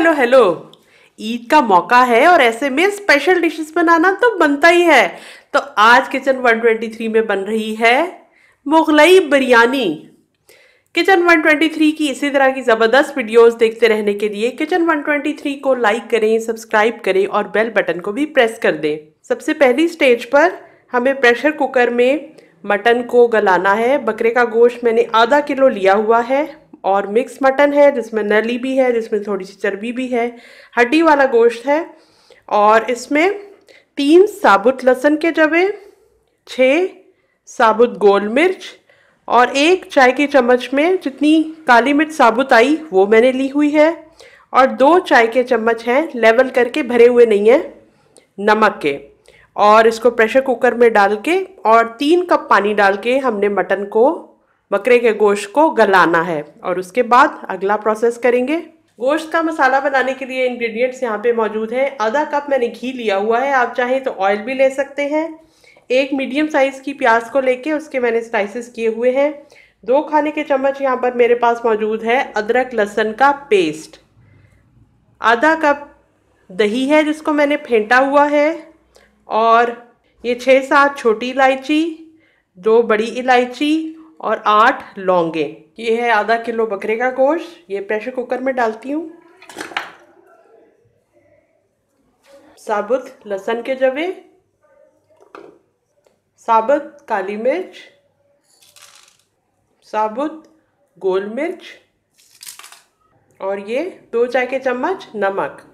Hello hello. Eid का मौका है और ऐसे में स्पेशल डिशेस बनाना तो बनता ही है। तो आज किचन 123 में बन रही है मुगलई बिरयानी। किचन 123 की इसी तरह की ज़बरदस्त वीडियोस देखते रहने के लिए किचन 123 को लाइक करें, सब्सक्राइब करें और बेल बटन को भी प्रेस कर दें। सबसे पहली स्टेज पर हमें प्रेशर कुकर में मटन को गलाना है। बकरे का गोश्त मैंने आधा किलो लिया हुआ है और मिक्स मटन है जिसमें नली भी है, जिसमें थोड़ी सी चर्बी भी है, हड्डी वाला गोश्त है। और इसमें 3 साबुत लहसुन के जवे, 6 साबुत गोल मिर्च और 1 चाय की चम्मच में जितनी काली मिर्च साबुत आई वो मैंने ली हुई है। और 2 चाय के चम्मच हैं लेवल करके, भरे हुए नहीं हैं, नमक के। और इसको प्रेशर कुकर में डाल के और 3 कप पानी डाल के हमने मटन को, बकरे के गोश्त को गलाना है। और उसके बाद अगला प्रोसेस करेंगे। गोश्त का मसाला बनाने के लिए इंग्रेडिएंट्स यहाँ पे मौजूद हैं। आधा कप मैंने घी लिया हुआ है, आप चाहें तो ऑयल भी ले सकते हैं। 1 मीडियम साइज़ की प्याज को लेके उसके मैंने स्लाइसेस किए हुए हैं। 2 खाने के चम्मच यहाँ पर मेरे पास मौजूद है अदरक लहसुन का पेस्ट। आधा कप दही है जिसको मैंने फेंटा हुआ है। और ये 6-7 छोटी इलायची, 2 बड़ी इलायची और 8 लौंगे। ये है आधा किलो बकरे का गोश्त। ये प्रेशर कुकर में डालती हूँ। साबुत लहसुन के जवे, साबुत काली मिर्च, साबुत गोल मिर्च और ये 2 चाय के चम्मच नमक।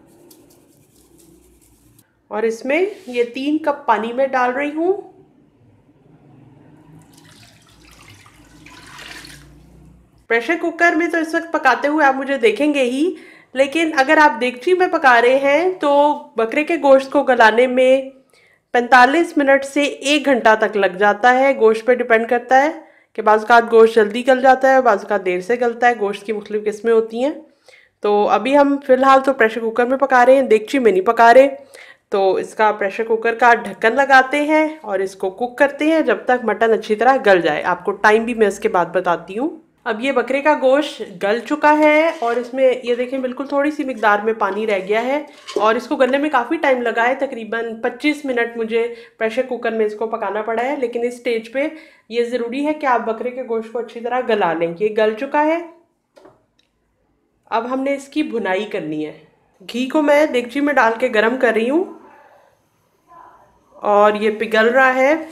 और इसमें ये 3 कप पानी में डाल रही हूँ। प्रेशर कुकर में तो इस वक्त पकाते हुए आप मुझे देखेंगे ही, लेकिन अगर आप देगची में पका रहे हैं तो बकरे के गोश्त को गलाने में 45 मिनट से 1 घंटा तक लग जाता है। गोश्त पे डिपेंड करता है कि बाज़ गोश्त जल्दी गल जाता है, बाज़ देर से गलता है। गोश्त की मुख्तलिफ किस्में होती हैं। तो अभी हम फ़िलहाल तो प्रेशर कुकर में पका रहे हैं, देगची में नहीं पका रहे। तो इसका प्रेशर कुकर का ढक्कन लगाते हैं और इसको कुक करते हैं जब तक मटन अच्छी तरह गल जाए। आपको टाइम भी मैं इसके बाद बताती हूँ। अब ये बकरे का गोश्त गल चुका है और इसमें ये देखें बिल्कुल थोड़ी सी मिकदार में पानी रह गया है। और इसको गलने में काफ़ी टाइम लगा है, तकरीबन 25 मिनट मुझे प्रेशर कुकर में इसको पकाना पड़ा है। लेकिन इस स्टेज पे ये ज़रूरी है कि आप बकरे के गोश्त को अच्छी तरह गला लें। ये गल चुका है। अब हमने इसकी भुनाई करनी है। घी को मैं देगची में डाल के गर्म कर रही हूँ और ये पिघल रहा है,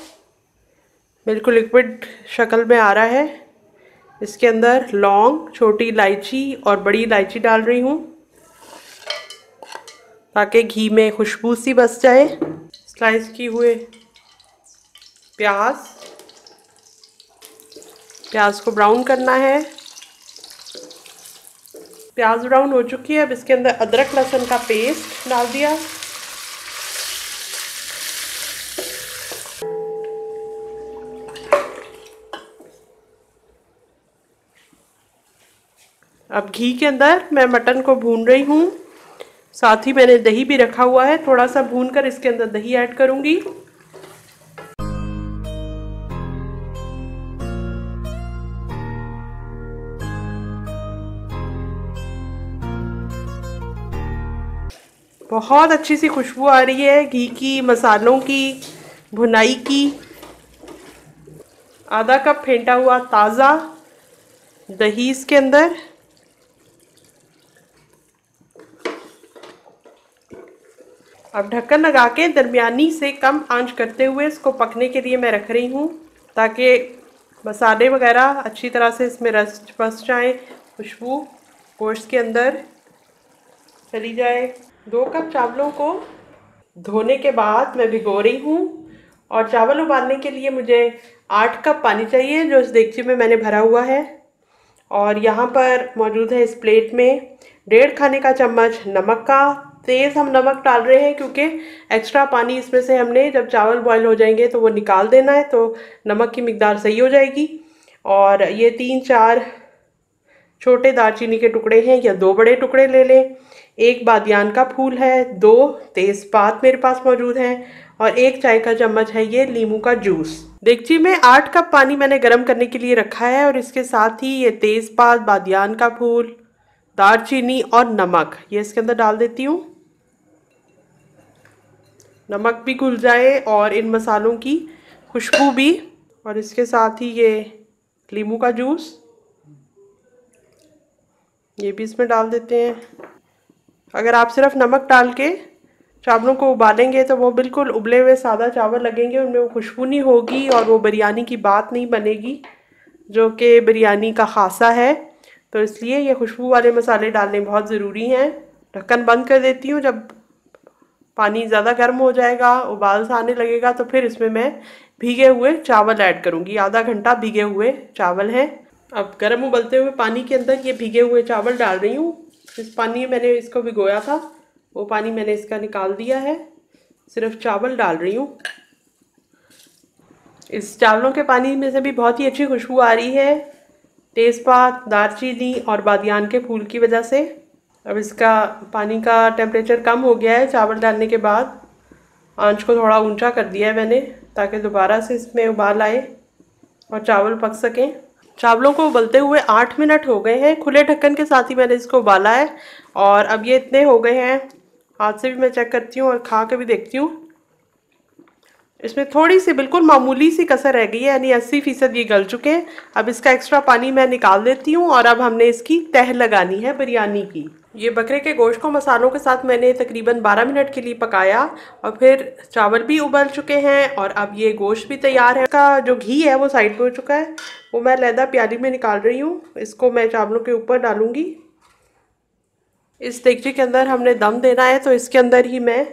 बिल्कुल लिक्विड शक्ल में आ रहा है। इसके अंदर लौंग, छोटी इलायची और बड़ी इलायची डाल रही हूँ ताकि घी में खुशबू सी बस जाए। स्लाइस किए हुए प्याज को ब्राउन करना है। प्याज ब्राउन हो चुकी है। अब इसके अंदर अदरक लहसुन का पेस्ट डाल दिया। अब घी के अंदर मैं मटन को भून रही हूँ। साथ ही मैंने दही भी रखा हुआ है, थोड़ा सा भून कर इसके अंदर दही ऐड करूँगी। बहुत अच्छी सी खुशबू आ रही है घी की, मसालों की, भुनाई की। आधा कप फेंटा हुआ ताज़ा दही इसके अंदर। अब ढक्कन लगा के दरमियानी से कम आंच करते हुए इसको पकने के लिए मैं रख रही हूँ ताकि मसाले वगैरह अच्छी तरह से इसमें रस बस जाए, खुशबू गोश्त के अंदर चली जाए। 2 कप चावलों को धोने के बाद मैं भिगो रही हूँ और चावल उबालने के लिए मुझे 8 कप पानी चाहिए जो इस देगची में मैंने भरा हुआ है। और यहाँ पर मौजूद है इस प्लेट में 1.5 खाने का चम्मच नमक का। तेज़ हम नमक डाल रहे हैं क्योंकि एक्स्ट्रा पानी इसमें से हमने जब चावल बॉयल हो जाएंगे तो वो निकाल देना है, तो नमक की मिकदार सही हो जाएगी। और ये 3-4 छोटे दालचीनी के टुकड़े हैं या 2 बड़े टुकड़े ले लें। 1 बादियान का फूल है, 2 तेज़पात मेरे पास मौजूद हैं और 1 चाय का चम्मच है ये नींबू का जूस। देगची में 8 कप पानी मैंने गर्म करने के लिए रखा है और इसके साथ ही ये तेज़पात, बादियान का फूल, दालचीनी और नमक ये इसके अंदर डाल देती हूँ। नमक भी घुल जाए और इन मसालों की खुशबू भी, और इसके साथ ही ये नींबू का जूस ये भी इसमें डाल देते हैं। अगर आप सिर्फ नमक डाल के चावलों को उबालेंगे तो वो बिल्कुल उबले हुए सादा चावल लगेंगे, उनमें वो खुशबू नहीं होगी और वो बिरयानी की बात नहीं बनेगी जो कि बिरयानी का खासा है। तो इसलिए ये खुशबू वाले मसाले डालने बहुत ज़रूरी हैं। ढक्कन बंद कर देती हूँ। जब पानी ज़्यादा गर्म हो जाएगा, उबाल सा आने लगेगा, तो फिर इसमें मैं भीगे हुए चावल ऐड करूँगी। आधा घंटा भीगे हुए चावल हैं। अब गर्म उबलते हुए पानी के अंदर ये भीगे हुए चावल डाल रही हूँ। जिस पानी में मैंने इसको भिगोया था वो पानी मैंने इसका निकाल दिया है, सिर्फ चावल डाल रही हूँ। इस चावलों के पानी में से भी बहुत ही अच्छी खुशबू आ रही है, तेज़पात, दालचीनी और बादियान के फूल की वजह से। अब इसका पानी का टेम्परेचर कम हो गया है चावल डालने के बाद। आंच को थोड़ा ऊंचा कर दिया है मैंने ताकि दोबारा से इसमें उबाल आए और चावल पक सकें। चावलों को उबलते हुए 8 मिनट हो गए हैं। खुले ढक्कन के साथ ही मैंने इसको उबाला है और अब ये इतने हो गए हैं। हाथ से भी मैं चेक करती हूँ और खा के भी देखती हूँ। इसमें थोड़ी सी बिल्कुल मामूली सी कसर रह गई है, यानी 80% ये गल चुके हैं। अब इसका एक्स्ट्रा पानी मैं निकाल देती हूँ और अब हमने इसकी तह लगानी है बिरयानी की। ये बकरे के गोश्त को मसालों के साथ मैंने तकरीबन 12 मिनट के लिए पकाया और फिर चावल भी उबल चुके हैं और अब ये गोश्त भी तैयार है। इसका जो घी है वो साइड पे हो चुका है, वो मैं लैदा प्याली में निकाल रही हूँ। इसको मैं चावलों के ऊपर डालूंगी। इस देगची के अंदर हमने दम देना है तो इसके अंदर ही मैं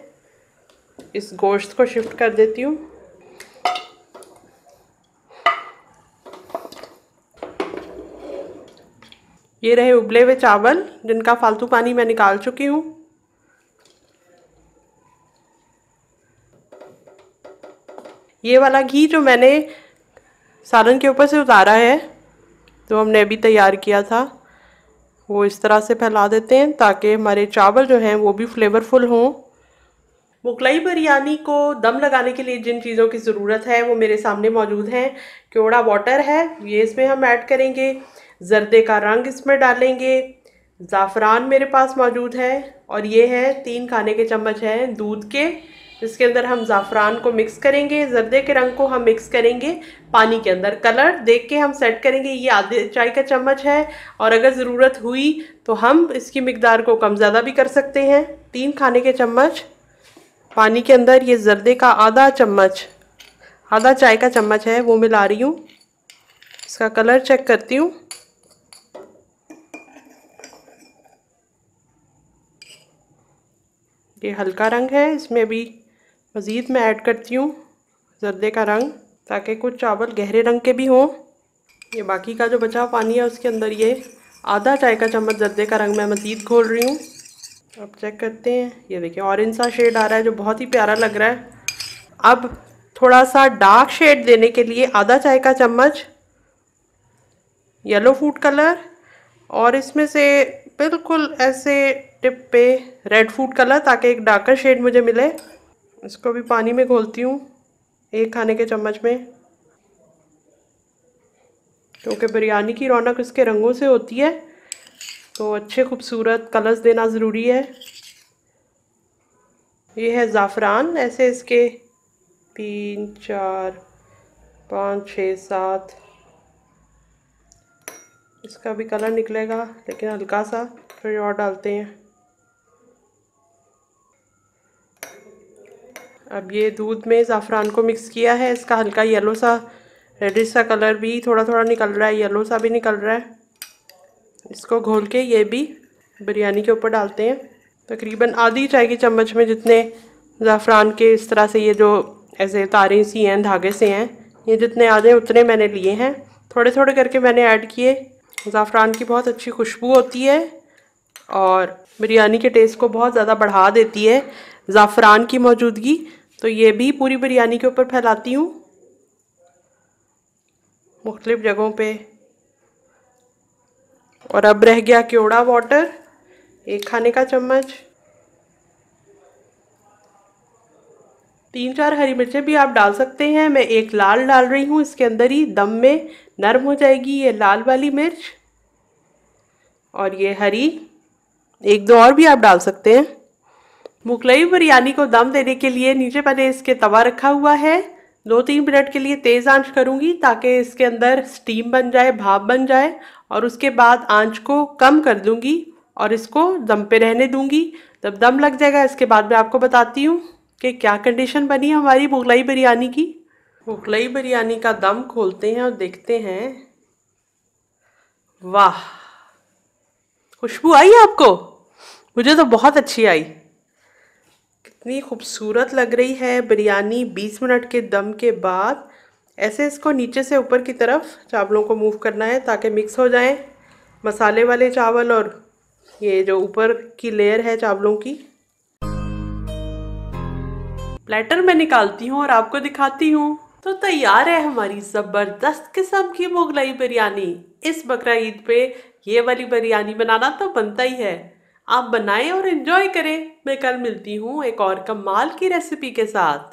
इस गोश्त को शिफ्ट कर देती हूँ। ये रहे उबले हुए चावल जिनका फालतू पानी मैं निकाल चुकी हूँ। ये वाला घी जो मैंने सालन के ऊपर से उतारा है, जो हमने अभी तैयार किया था, वो इस तरह से फैला देते हैं ताकि हमारे चावल जो हैं वो भी फ्लेवरफुल हों। मुगलई बिरयानी को दम लगाने के लिए जिन चीज़ों की ज़रूरत है वो मेरे सामने मौजूद हैं। केवड़ा वाटर है, ये इसमें हम ऐड करेंगे। जर्दे का रंग इसमें डालेंगे। ज़ाफ़रान मेरे पास मौजूद है और ये है 3 खाने के चम्मच हैं दूध के, जिसके अंदर हम ज़ाफ़रान को मिक्स करेंगे। जर्दे के रंग को हम मिक्स करेंगे पानी के अंदर। कलर देख के हम सेट करेंगे। ये आधे चाय का चम्मच है और अगर ज़रूरत हुई तो हम इसकी मिकदार को कम ज़्यादा भी कर सकते हैं। 3 खाने के चम्मच पानी के अंदर ये जर्दे का आधा चाय का चम्मच है वो मिला रही हूँ। इसका कलर चेक करती हूँ। ये हल्का रंग है, इसमें भी मज़ीद मैं ऐड करती हूँ जर्दे का रंग ताकि कुछ चावल गहरे रंग के भी हों। ये बाकी का जो बचा पानी है उसके अंदर ये आधा चाय का चम्मच जर्दे का रंग मैं मज़ीद घोल रही हूँ। अब चेक करते हैं। ये देखिए ऑरेंज सा शेड आ रहा है जो बहुत ही प्यारा लग रहा है। अब थोड़ा सा डार्क शेड देने के लिए आधा चाय का चम्मच येलो फूड कलर और इसमें से बिल्कुल ऐसे टिप पे रेड फूड कलर ताकि एक डार्कर शेड मुझे मिले। इसको भी पानी में घोलती हूँ 1 खाने के चम्मच में, क्योंकि बिरयानी की रौनक इसके रंगों से होती है तो अच्छे खूबसूरत कलर्स देना ज़रूरी है। ये है ज़ाफ़रान, ऐसे इसके 3 4 5 6 7 इसका भी कलर निकलेगा लेकिन हल्का सा, थोड़ी और डालते हैं। अब ये दूध में ज़ाफ़रान को मिक्स किया है, इसका हल्का येलो सा रेडिश सा कलर भी थोड़ा थोड़ा निकल रहा है, येलो सा भी निकल रहा है। इसको घोल के ये भी बिरयानी के ऊपर डालते हैं। तकरीबन आधी चाय की चम्मच में जितने ज़ाफ़रान के इस तरह से ये जो ऐसे तारें सी हैं धागे से हैं, ये जितने आधे उतने मैंने लिए हैं। थोड़े थोड़े करके मैंने ऐड किए। ज़ाफ़रान की बहुत अच्छी खुशबू होती है और बिरयानी के टेस्ट को बहुत ज़्यादा बढ़ा देती है ज़ाफ़रान की मौजूदगी। तो ये भी पूरी बिरयानी के ऊपर फैलाती हूँ मुख्तलिफ़ जगहों पे। और अब रह गया केवड़ा वाटर 1 खाने का चम्मच। 3 4 हरी मिर्चें भी आप डाल सकते हैं। मैं 1 लाल डाल रही हूँ, इसके अंदर ही दम में नरम हो जाएगी ये लाल वाली मिर्च। और ये हरी एक दो और भी आप डाल सकते हैं। मुगलई बिरयानी को दम देने के लिए नीचे मैंने इसके तवा रखा हुआ है। 2-3 मिनट के लिए तेज आंच करूंगी ताकि इसके अंदर स्टीम बन जाए, भाप बन जाए, और उसके बाद आंच को कम कर दूंगी और इसको दम पे रहने दूंगी। जब दम लग जाएगा इसके बाद मैं आपको बताती हूँ कि क्या कंडीशन बनी हमारी मुगलई बिरयानी की। मुगलई बिरयानी का दम खोलते हैं और देखते हैं। वाह, खुशबू आई आपको? मुझे तो बहुत अच्छी आई। कितनी खूबसूरत लग रही है बिरयानी 20 मिनट के दम के बाद। ऐसे इसको नीचे से ऊपर की तरफ चावलों को मूव करना है ताकि मिक्स हो जाएं मसाले वाले चावल और ये जो ऊपर की लेयर है चावलों की। प्लेटर में निकालती हूँ और आपको दिखाती हूँ। तो तैयार है हमारी जबरदस्त किस्म की मुगलई बिरयानी। इस बकरा ईद पे ये वाली बिरयानी बनाना तो बनता ही है। आप बनाएं और एंजॉय करें। मैं कल मिलती हूँ एक और कमाल की रेसिपी के साथ।